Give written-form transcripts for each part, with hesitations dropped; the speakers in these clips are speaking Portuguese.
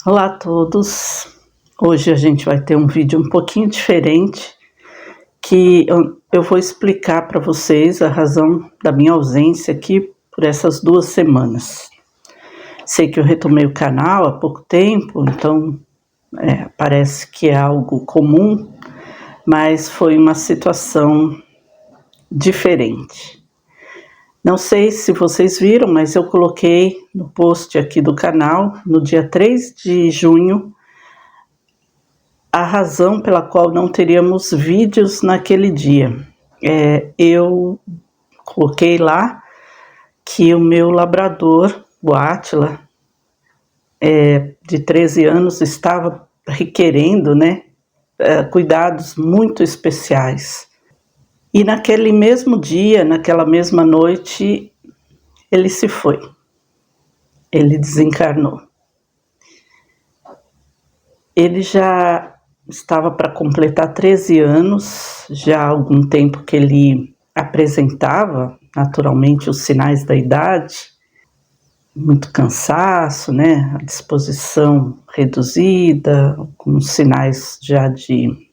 Olá a todos, hoje a gente vai ter um vídeo um pouquinho diferente que eu vou explicar para vocês a razão da minha ausência aqui por essas 2 semanas. Sei que eu retomei o canal há pouco tempo, então parece que é algo comum, mas foi uma situação diferente. Não sei se vocês viram, mas eu coloquei no post aqui do canal, no dia 3 de junho, a razão pela qual não teríamos vídeos naquele dia. Eu coloquei lá que o meu labrador, o Átila, de 13 anos, estava requerendo, cuidados muito especiais. E naquele mesmo dia, naquela mesma noite, ele se foi. Ele desencarnou. Ele já estava para completar 13 anos, já há algum tempo que ele apresentava naturalmente os sinais da idade, muito cansaço, a disposição reduzida, com sinais já de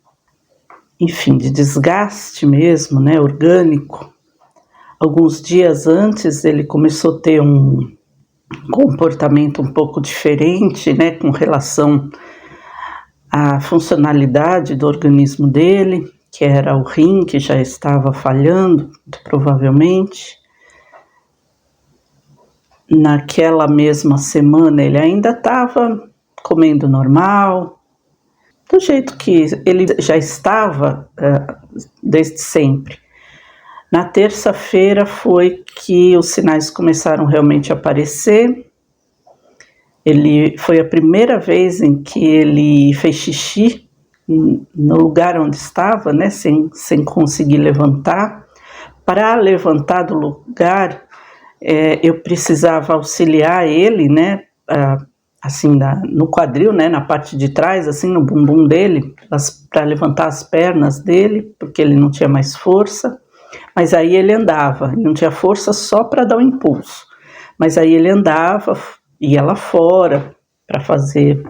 desgaste mesmo, orgânico. Alguns dias antes ele começou a ter um comportamento um pouco diferente, com relação à funcionalidade do organismo dele, que era o rim, que já estava falhando, muito provavelmente. Naquela mesma semana ele ainda estava comendo normal, do jeito que ele já estava desde sempre. Na terça-feira foi que os sinais começaram realmente a aparecer. Foi a primeira vez em que ele fez xixi no lugar onde estava, sem conseguir levantar. Para levantar do lugar, eu precisava auxiliar ele, assim, no quadril, na parte de trás, assim, no bumbum dele, para levantar as pernas dele, porque ele não tinha mais força. Mas aí ele andava, não tinha força só para dar o impulso. Mas aí ele andava, ia lá fora para fazer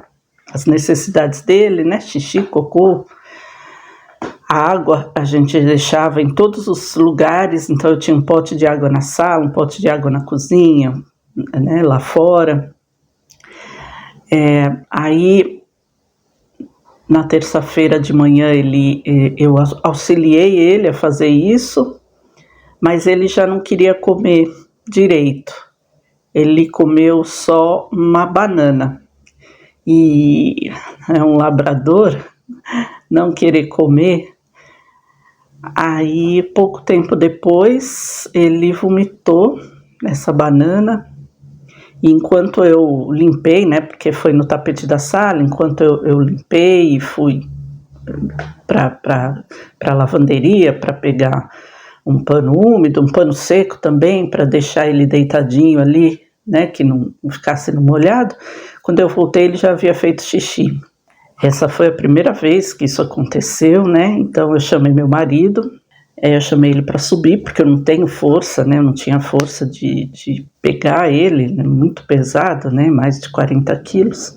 as necessidades dele, xixi, cocô. A água a gente deixava em todos os lugares, então eu tinha um pote de água na sala, um pote de água na cozinha, lá fora. Aí, na terça-feira de manhã, eu auxiliei ele a fazer isso, mas ele já não queria comer direito. Ele comeu só uma banana. E é um labrador, não querer comer. Aí, pouco tempo depois, ele vomitou essa banana. E enquanto eu limpei, porque foi no tapete da sala, enquanto eu limpei e fui para a lavanderia para pegar um pano úmido, um pano seco também, para deixar ele deitadinho ali, que não ficasse no molhado. Quando eu voltei, ele já havia feito xixi. Essa foi a primeira vez que isso aconteceu, Então eu chamei meu marido, eu chamei ele para subir, porque eu não tenho força, eu não tinha força de pegar ele, muito pesado, mais de 40 quilos.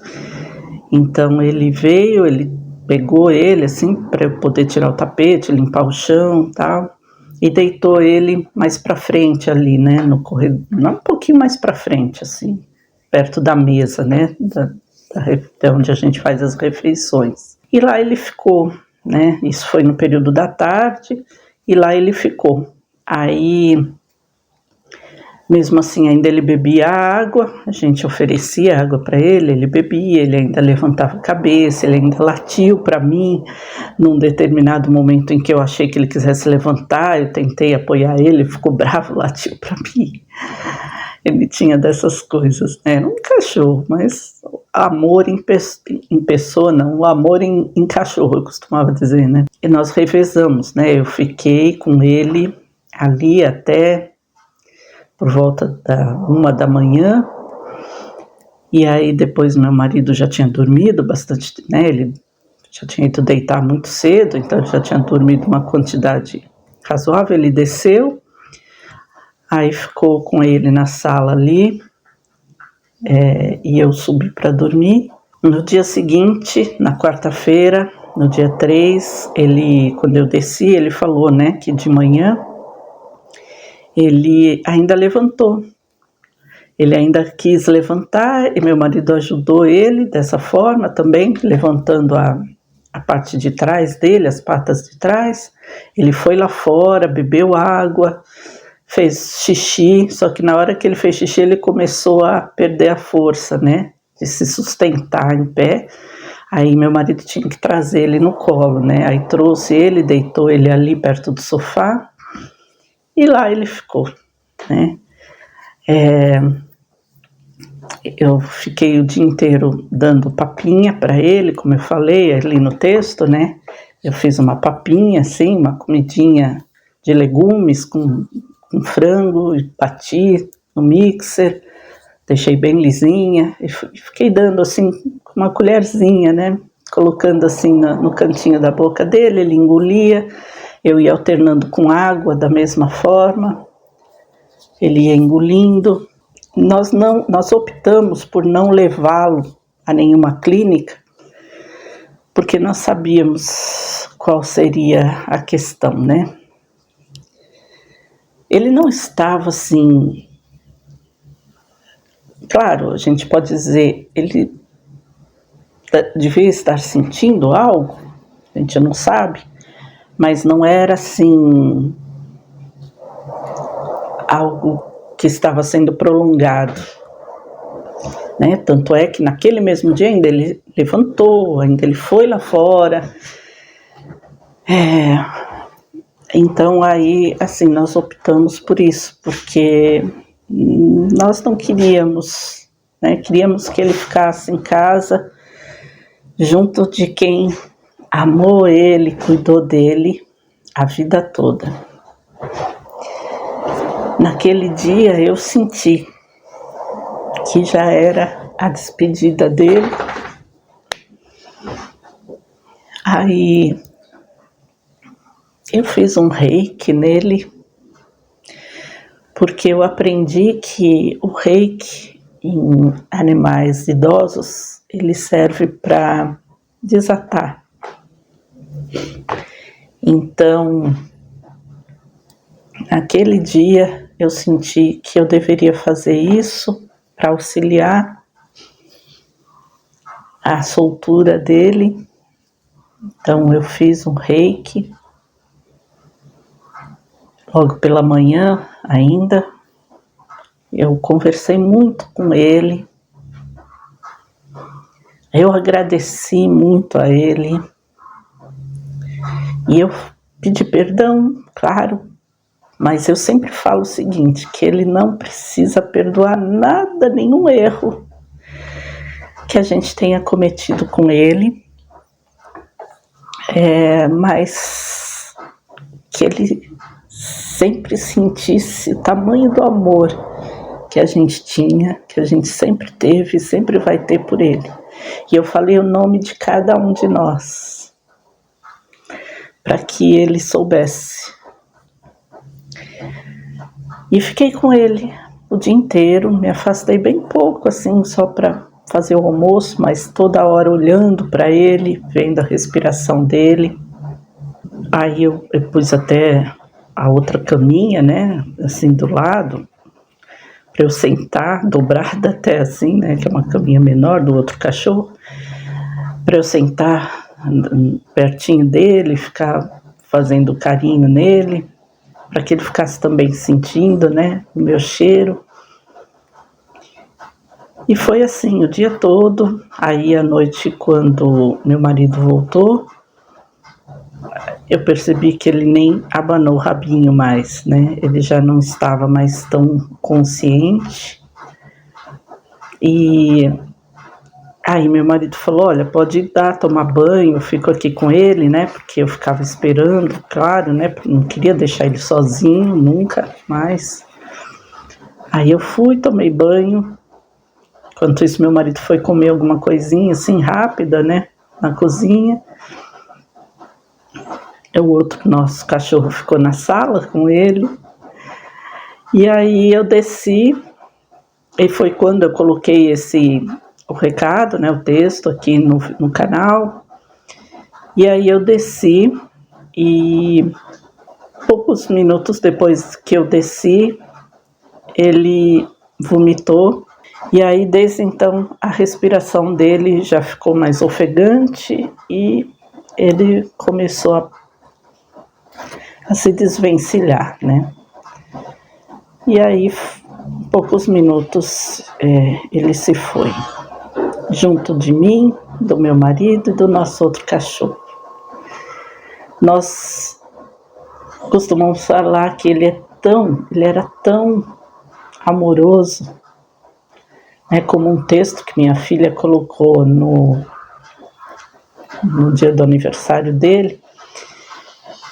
Então ele veio, ele pegou ele, assim, para eu poder tirar o tapete, limpar o chão e tal, e deitou ele mais para frente ali, no corredor, um pouquinho mais para frente, assim, perto da mesa, de onde a gente faz as refeições. E lá ele ficou, isso foi no período da tarde, e lá ele ficou. Aí, mesmo assim, ainda ele bebia água, a gente oferecia água para ele bebia, ele ainda levantava a cabeça, ele ainda latiu para mim. Num determinado momento em que eu achei que ele quisesse levantar, eu tentei apoiar ele ficou bravo, latiu para mim. Ele tinha dessas coisas, Era um cachorro, mas amor em pessoa não, o amor em cachorro, eu costumava dizer, E nós revezamos, Eu fiquei com ele ali até por volta da 1 da manhã, e aí depois meu marido já tinha dormido bastante, Ele já tinha ido deitar muito cedo, então já tinha dormido uma quantidade razoável, ele desceu, aí ficou com ele na sala ali, e eu subi para dormir. No dia seguinte, na quarta-feira, no dia 3, quando eu desci, ele falou, né, que de manhã ele ainda levantou. Ele ainda quis levantar e meu marido ajudou ele dessa forma também, levantando a parte de trás dele, as patas de trás. Ele foi lá fora, bebeu água, fez xixi, só que na hora que ele fez xixi ele começou a perder a força, né, de se sustentar em pé. Aí meu marido tinha que trazer ele no colo, né, aí trouxe ele, deitou ele ali perto do sofá e lá ele ficou, né. Eu fiquei o dia inteiro dando papinha para ele, como eu falei ali no texto, né? Eu fiz uma papinha, assim, uma comidinha de legumes com frango, e bati no mixer, deixei bem lisinha e fiquei dando assim com uma colherzinha, né? Colocando assim no cantinho da boca dele, ele engolia, eu ia alternando com água da mesma forma, ele ia engolindo. Nós optamos por não levá-lo a nenhuma clínica, porque nós sabíamos qual seria a questão, né? Ele não estava assim... Claro, a gente pode dizer, ele devia estar sentindo algo, a gente não sabe, mas não era assim algo que estava sendo prolongado, né? Tanto é que naquele mesmo dia ainda ele levantou, ainda ele foi lá fora. Então aí, assim, nós optamos por isso, porque nós não queríamos, né? Queríamos que ele ficasse em casa, junto de quem amou ele, cuidou dele a vida toda. Naquele dia eu senti que já era a despedida dele. Aí eu fiz um reiki nele, porque eu aprendi que o reiki em animais idosos, ele serve para desatar. Então, naquele dia eu senti que eu deveria fazer isso para auxiliar a soltura dele. Então eu fiz um reiki logo pela manhã ainda. Eu conversei muito com ele, eu agradeci muito a ele e eu pedi perdão, claro, mas eu sempre falo o seguinte, que ele não precisa perdoar nada, nenhum erro que a gente tenha cometido com ele, mas que ele sempre sentisse o tamanho do amor que a gente tinha, que a gente sempre teve e sempre vai ter por ele. E eu falei o nome de cada um de nós, para que ele soubesse. E fiquei com ele o dia inteiro, me afastei bem pouco, assim, só para fazer o almoço, mas toda hora olhando para ele, vendo a respiração dele. Aí eu pus até a outra caminha, né, assim do lado, para eu sentar, dobrada até assim, né, que é uma caminha menor do outro cachorro, para eu sentar pertinho dele, ficar fazendo carinho nele, para que ele ficasse também sentindo, né, o meu cheiro. E foi assim o dia todo. Aí à noite, quando meu marido voltou, eu percebi que ele nem abanou o rabinho mais, né? Ele já não estava mais tão consciente. E aí meu marido falou, olha, pode ir dar, tomar banho, eu fico aqui com ele, né? Porque eu ficava esperando, claro, né? Não queria deixar ele sozinho, nunca mais. Aí eu fui, tomei banho. Enquanto isso, meu marido foi comer alguma coisinha assim, rápida, né? Na cozinha. O outro nosso cachorro ficou na sala com ele. E aí eu desci, e foi quando eu coloquei esse o recado, né, o texto aqui no canal. E aí eu desci e poucos minutos depois que eu desci, ele vomitou. E aí, desde então, a respiração dele já ficou mais ofegante e ele começou a se desvencilhar, né? E aí, poucos minutos, ele se foi, junto de mim, do meu marido e do nosso outro cachorro. Nós costumamos falar que ele era tão amoroso, né, como um texto que minha filha colocou no dia do aniversário dele,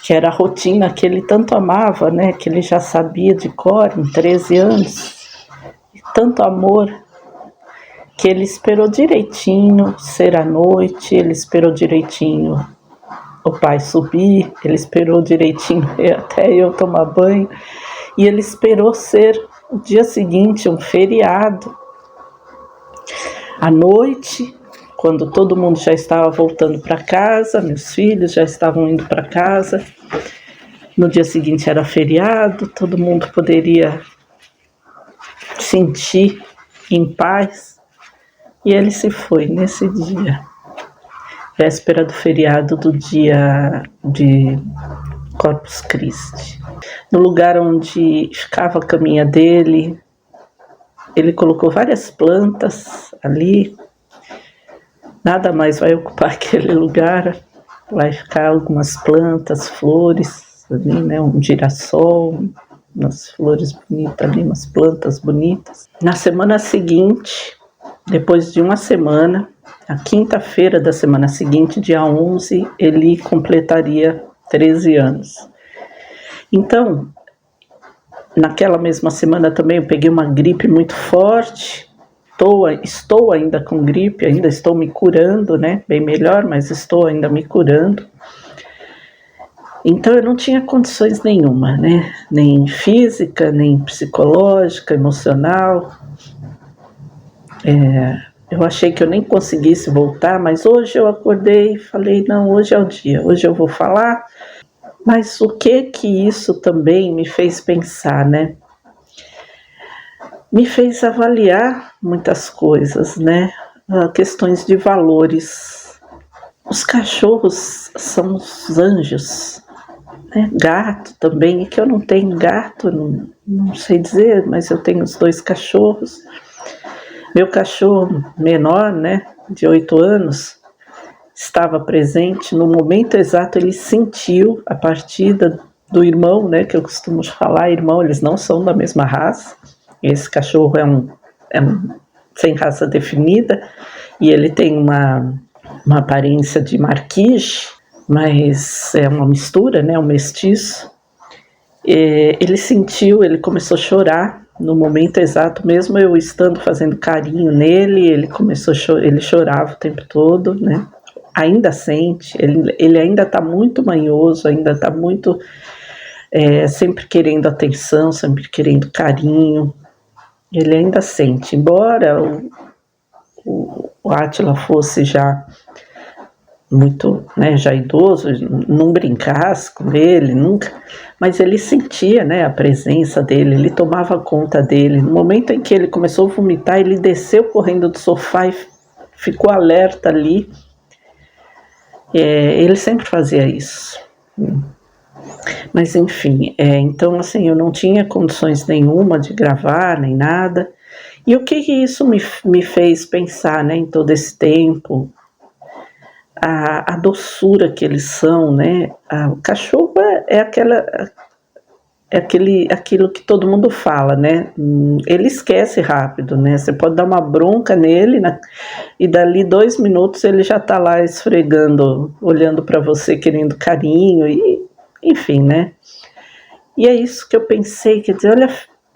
que era a rotina que ele tanto amava, né, que ele já sabia de cor em 13 anos, e tanto amor, que ele esperou direitinho ser à noite, ele esperou direitinho o pai subir, ele esperou direitinho até eu tomar banho, e ele esperou ser o dia seguinte, um feriado, à noite, quando todo mundo já estava voltando para casa, meus filhos já estavam indo para casa, no dia seguinte era feriado, todo mundo poderia sentir em paz, e ele se foi nesse dia, véspera do feriado do dia de Corpus Christi. No lugar onde ficava a caminha dele, ele colocou várias plantas ali. Nada mais vai ocupar aquele lugar, vai ficar algumas plantas, flores ali, né, um girassol, umas flores bonitas ali, umas plantas bonitas. Na semana seguinte, depois de uma semana, na quinta-feira da semana seguinte, dia 11, ele completaria 13 anos. Então, naquela mesma semana também eu peguei uma gripe muito forte. Estou ainda com gripe, ainda estou me curando, né? Bem melhor, mas estou ainda me curando. Então eu não tinha condições nenhuma, né? Nem física, nem psicológica, emocional. Eu achei que eu nem conseguisse voltar, mas hoje eu acordei e falei, não, hoje é o dia, hoje eu vou falar. Mas o que isso também me fez pensar, né? Me fez avaliar muitas coisas, né? Questões de valores. Os cachorros são os anjos, né? Gato também, e que eu não tenho gato, não sei dizer, mas eu tenho os 2 cachorros. Meu cachorro menor, né, de 8 anos, estava presente no momento exato, ele sentiu a partida do irmão, né, que eu costumo falar, irmão, eles não são da mesma raça. Esse cachorro é um sem raça definida e ele tem uma aparência de marquise, mas é uma mistura, né, um mestiço. Ele sentiu, ele começou a chorar no momento exato, mesmo eu estando fazendo carinho nele, ele chorava o tempo todo, né? Ainda sente, ele ainda está muito manhoso, ainda está muito sempre querendo atenção, sempre querendo carinho. Ele ainda sente, embora o Átila fosse já muito, né, já idoso, não brincasse com ele nunca, mas ele sentia, né, a presença dele, ele tomava conta dele. No momento em que ele começou a vomitar, ele desceu correndo do sofá e ficou alerta ali. Ele sempre fazia isso. Mas enfim, então assim, eu não tinha condições nenhuma de gravar, nem nada. E o que isso me fez pensar, né, em todo esse tempo? A doçura que eles são, né? O cachorro é aquilo que todo mundo fala, né? Ele esquece rápido, né? Você pode dar uma bronca nele, né? E dali 2 minutos ele já tá lá esfregando, olhando para você, querendo carinho, e enfim, né? E é isso que eu pensei, quer dizer, olha,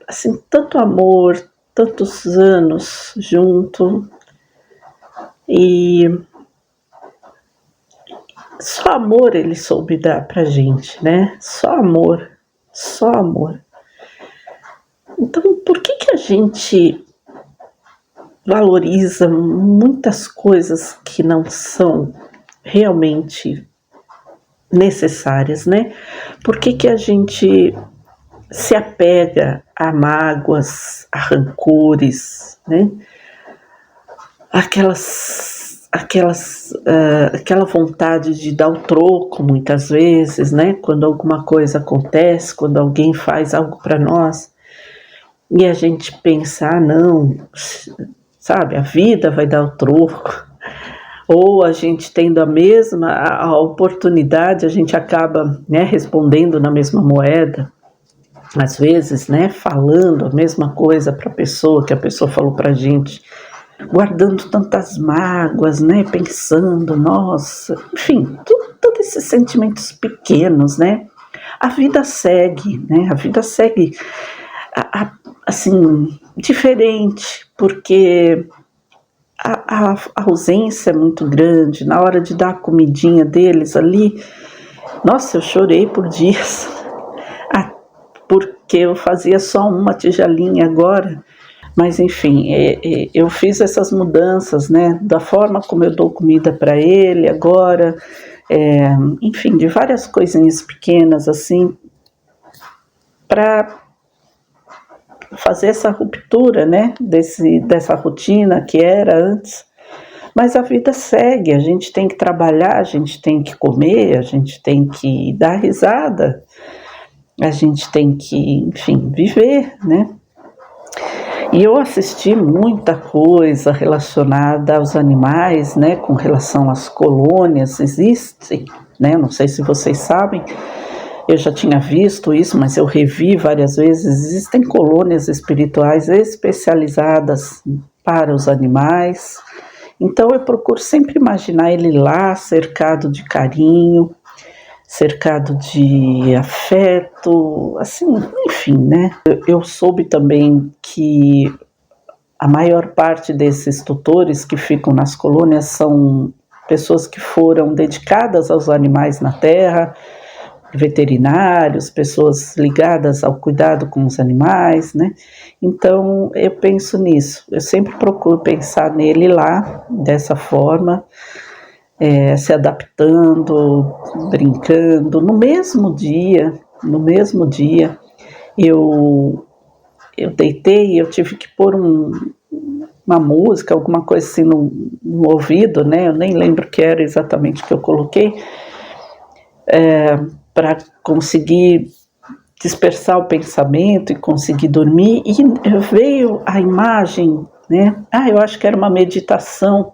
assim, tanto amor, tantos anos junto, e só amor ele soube dar pra gente, né? Só amor, só amor. Então, por que a gente valoriza muitas coisas que não são realmente necessárias, né? Por que a gente se apega a mágoas, a rancores, né? Aquela vontade de dar o troco muitas vezes, né? Quando alguma coisa acontece, quando alguém faz algo para nós e a gente pensa, não, sabe, a vida vai dar o troco. Ou a gente tendo a oportunidade, a gente acaba, né, respondendo na mesma moeda, às vezes, né, falando a mesma coisa para a pessoa que a pessoa falou para a gente, guardando tantas mágoas, né, pensando, nossa, enfim, todos esses sentimentos pequenos, né, a vida segue, né, a vida segue, assim, diferente, porque a ausência é muito grande. Na hora de dar a comidinha deles ali, nossa, eu chorei por dias, porque eu fazia só uma tigelinha agora. Mas enfim, eu fiz essas mudanças, né, da forma como eu dou comida para ele agora, enfim, de várias coisinhas pequenas assim, para fazer essa ruptura, né, dessa rotina que era antes. Mas a vida segue, a gente tem que trabalhar, a gente tem que comer, a gente tem que dar risada, a gente tem que, enfim, viver, né? E eu assisti muita coisa relacionada aos animais, né, com relação às colônias, existem, né, não sei se vocês sabem, eu já tinha visto isso, mas eu revi várias vezes, existem colônias espirituais especializadas para os animais. Então eu procuro sempre imaginar ele lá, cercado de carinho, cercado de afeto, assim, enfim, né? Eu soube também que a maior parte desses tutores que ficam nas colônias são pessoas que foram dedicadas aos animais na terra, veterinários, pessoas ligadas ao cuidado com os animais, né? Então eu penso nisso, eu sempre procuro pensar nele lá, dessa forma, se adaptando, brincando. No mesmo dia, eu deitei e eu tive que pôr uma música, alguma coisa assim no ouvido, né? Eu nem lembro o que era exatamente que eu coloquei, para conseguir dispersar o pensamento e conseguir dormir, e veio a imagem, né? Eu acho que era uma meditação,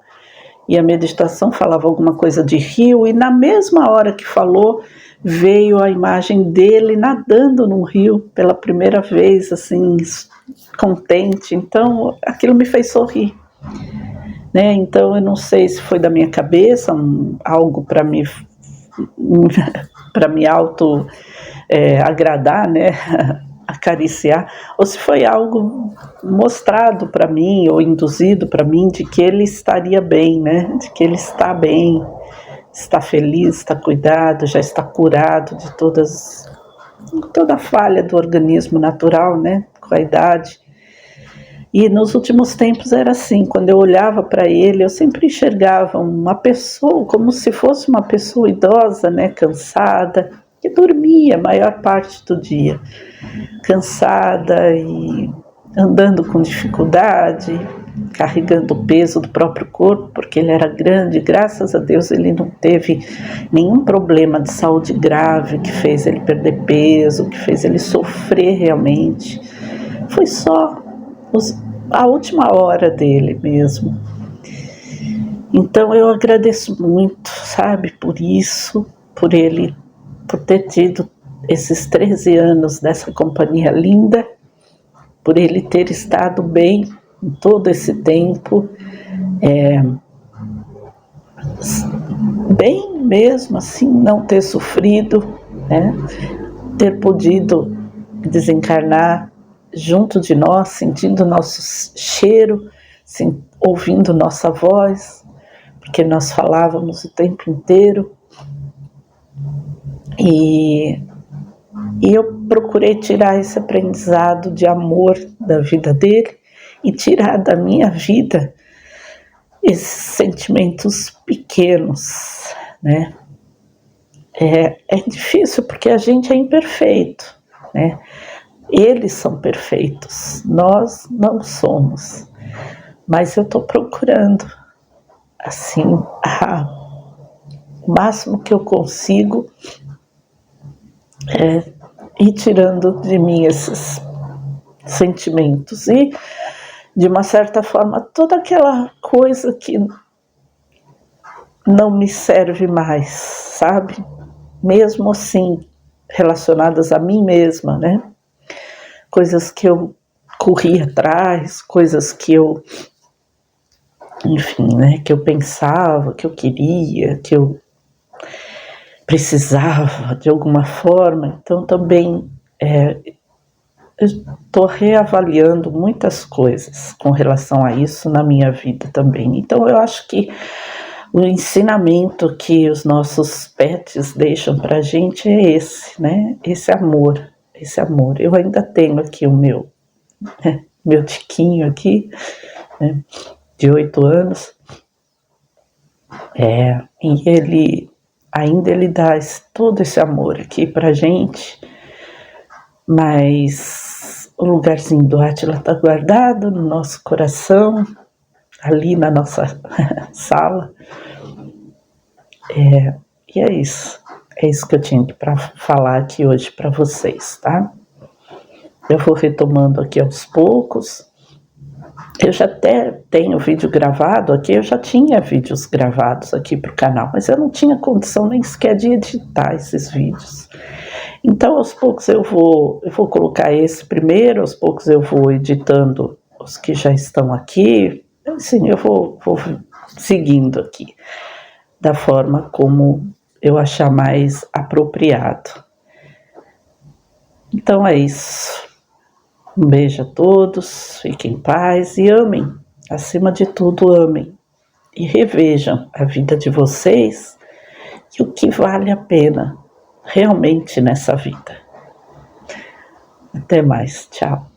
e a meditação falava alguma coisa de rio, e na mesma hora que falou, veio a imagem dele nadando num rio pela primeira vez, assim, contente. Então aquilo me fez sorrir, né? Então eu não sei se foi da minha cabeça, algo para me para me auto agradar, né, acariciar, ou se foi algo mostrado para mim ou induzido para mim de que ele estaria bem, né, de que ele está bem, está feliz, está cuidado, já está curado de toda a falha do organismo natural, né, com a idade. E nos últimos tempos era assim, quando eu olhava para ele, eu sempre enxergava uma pessoa, como se fosse uma pessoa idosa, né, cansada, que dormia a maior parte do dia, cansada e andando com dificuldade, carregando o peso do próprio corpo, porque ele era grande. Graças a Deus ele não teve nenhum problema de saúde grave que fez ele perder peso, que fez ele sofrer realmente. Foi só a última hora dele mesmo. Então eu agradeço muito, sabe, por isso, por ter tido esses 13 anos dessa companhia linda, por ele ter estado bem em todo esse tempo, bem mesmo assim, não ter sofrido, né, ter podido desencarnar junto de nós, sentindo nosso cheiro, ouvindo nossa voz, porque nós falávamos o tempo inteiro. E eu procurei tirar esse aprendizado de amor da vida dele e tirar da minha vida esses sentimentos pequenos, né? É difícil porque a gente é imperfeito, né? Eles são perfeitos, nós não somos. Mas eu estou procurando, assim, o máximo que eu consigo ir tirando de mim esses sentimentos e, de uma certa forma, toda aquela coisa que não me serve mais, sabe? Mesmo assim, relacionadas a mim mesma, né? Coisas que eu corri atrás, coisas que eu, enfim, né? Que eu pensava, que eu queria, que eu precisava de alguma forma. Então, também estou reavaliando muitas coisas com relação a isso na minha vida também. Então, eu acho que o ensinamento que os nossos pets deixam para a gente é esse, né? Esse amor. Eu ainda tenho aqui o meu tiquinho aqui, né, de 8 anos, e ele dá todo esse amor aqui pra gente, mas o lugarzinho do Átila tá guardado no nosso coração, ali na nossa sala, e é isso que eu tinha para falar aqui hoje para vocês, tá? Eu vou retomando aqui aos poucos. Eu já até tenho vídeo gravado aqui, eu já tinha vídeos gravados aqui para o canal, mas eu não tinha condição nem sequer de editar esses vídeos. Então, aos poucos eu vou colocar esse primeiro, aos poucos eu vou editando os que já estão aqui, assim, eu vou seguindo aqui, da forma como eu achar mais apropriado. Então é isso. Um beijo a todos, fiquem em paz e amem, acima de tudo amem. E revejam a vida de vocês e o que vale a pena realmente nessa vida. Até mais, tchau.